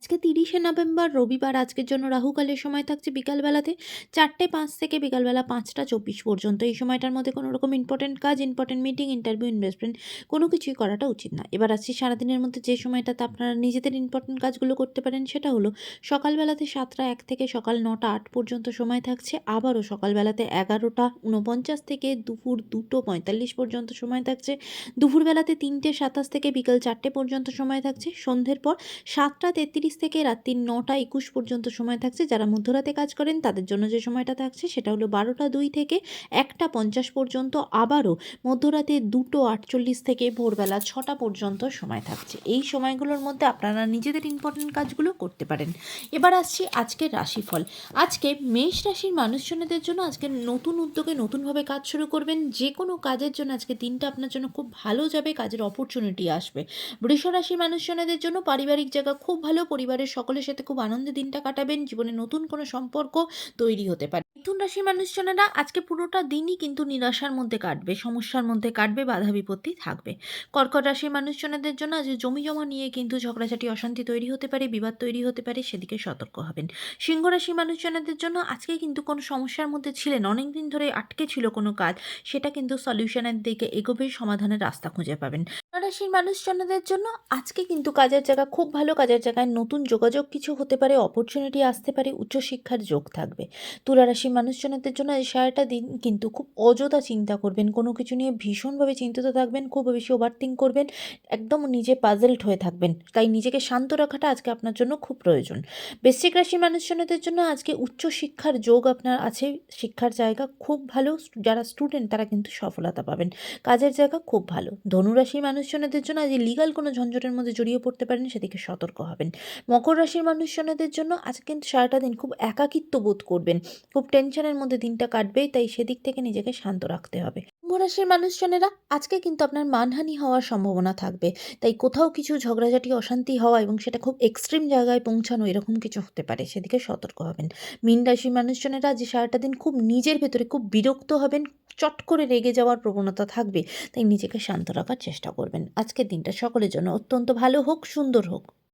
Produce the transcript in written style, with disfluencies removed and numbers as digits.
আজকে ৩০শে নভেম্বর রবিবার। আজকের জন্য রাহুকালের সময় থাকছে বিকালবেলাতে ৪:০৫ থেকে বিকালবেলা ৫টা ২৪ পর্যন্ত। এই সময়টার মধ্যে কোনো রকম ইম্পর্টেন্ট কাজ, ইম্পর্টেন্ট মিটিং, ইন্টারভিউ, ইনভেস্টমেন্ট কোনো কিছুই করাটা উচিত না। এবার আসছি সারাদিনের মধ্যে যে সময়টাতে আপনারা নিজেদের ইম্পর্টেন্ট কাজগুলো করতে পারেন সেটা হলো সকালবেলাতে ৭টা ১ থেকে সকাল ৯টা ৮ পর্যন্ত সময় থাকছে। আবারও সকালবেলাতে ১১টা ৪৯ থেকে দুপুর ২টো ৪৫ পর্যন্ত সময় থাকছে। দুপুরবেলাতে ৩টে ২৭ থেকে বিকাল ৪টে পর্যন্ত সময় থাকছে। সন্ধ্যের পর ৭টা ৩৩ থেকে রাত্রি ৯টা ২১ পর্যন্ত সময় থাকছে। যারা মধ্যরাতে কাজ করেন তাদের জন্য যে সময়টা থাকছে সেটা হলো ১২টা ২ থেকে ১টা ৫০ পর্যন্ত। আবারও মধ্যরাতে ২টো ৪৮ থেকে ভোরবেলা ৬টা পর্যন্ত সময় থাকছে। এই সময়গুলোর মধ্যে আপনারা নিজেদের ইম্পর্টেন্ট কাজগুলো করতে পারেন। এবার আসছি আজকের রাশিফল। আজকে মেষ রাশির মানুষজনদের জন্য আজকে নতুন উদ্যোগে নতুনভাবে কাজ শুরু করবেন। যে কোনো কাজের জন্য আজকে দিনটা আপনার জন্য খুব ভালো যাবে, কাজের অপরচুনিটি আসবে। বৃষ রাশির মানুষজনদের জন্য পারিবারিক জায়গা খুব ভালো, পরিবারের সকলের সাথে খুব আনন্দে দিনটা কাটাবেন, জীবনে নতুন কোনো সম্পর্ক তৈরি হতে পারে। মিথুন রাশির মানুষজনেরা আজকে পুরোটা দিনই কিন্তু নিরাশার মধ্যে কাটবে, সমস্যার মধ্যে কাটবে, বাধা বিপত্তি থাকবে। কর্কট রাশির মানুষজনদের জন্য আজ জমি জমা নিয়ে কিন্তু ঝগড়াঝাটি, অশান্তি তৈরি হতে পারে, বিবাদ তৈরি হতে পারে, সেদিকে সতর্ক হবেন। সিংহ রাশির মানুষজনদের জন্য আজকে কিন্তু কোনো সমস্যার মধ্যে ছিলেন, অনেকদিন ধরে আটকে ছিল কোনো কাজ, সেটা কিন্তু সলিউশনের দিকে এগোবে, সমাধানের রাস্তা খুঁজে পাবেন। কন্যা রাশির মানুষজনদের জন্য আজকে কিন্তু কাজের জায়গা খুব ভালো, কাজের জায়গায় নতুন যোগাযোগ কিছু হতে পারে, অপরচুনিটি আসতে পারে, উচ্চশিক্ষার যোগ থাকবে। তুলা রাশির মানুষজনদের জন্য এই সারাটা দিন কিন্তু খুব অযথা চিন্তা করবেন, কোনো কিছু নিয়ে ভীষণভাবে চিন্তিত থাকবেন, খুব বেশি ওভারথিঙ্ক করবেন, একদম নিজে পাজলড হয়ে থাকবেন। তাই নিজেকে শান্ত রাখাটা আজকে আপনার জন্য খুব প্রয়োজন। বৃশ্চিক রাশির মানুষজনদের জন্য আজকে উচ্চশিক্ষার যোগ আপনার আছে, শিক্ষার জায়গা খুব ভালো, যারা স্টুডেন্ট তারা কিন্তু সফলতা পাবেন, কাজের জায়গা খুব ভালো। ধনুরাশির মানুষজনদের জন্য আজ লিগাল কোনো ঝঞ্ঝটের মধ্যে জড়িয়ে পড়তে পারেন, সেদিকে সতর্ক হবেন। মকর রাশির মানুষজনদের জন্য আজ কিন্তু সারাটা দিন খুব একাকিত্ব বোধ করবেন, খুব টেনশনের মধ্যে দিনটা কাটবে, তাই সেদিক থেকে নিজেকে শান্ত রাখতে হবে। কুম্ভ রাশির মানুষজনেরা আজকে কিন্তু আপনার মানহানি হওয়ার সম্ভাবনা থাকবে, তাই কোথাও কিছু ঝগড়াঝাটি, অশান্তি হওয়া এবং সেটা খুব এক্সট্রিম জায়গায় পৌঁছানো এরকম কিছু হতে পারে, সেদিকে সতর্ক হবেন। মীন রাশির মানুষজনেরা আজ সারাটা দিন খুব নিজের ভেতরে খুব বিরক্ত হবেন, চট করে রেগে যাওয়ার প্রবণতা থাকবে, তাই নিজেকে শান্ত রাখার চেষ্টা করবেন। আজকের দিনটা সকলের জন্য অত্যন্ত ভালো হোক, সুন্দর হোক।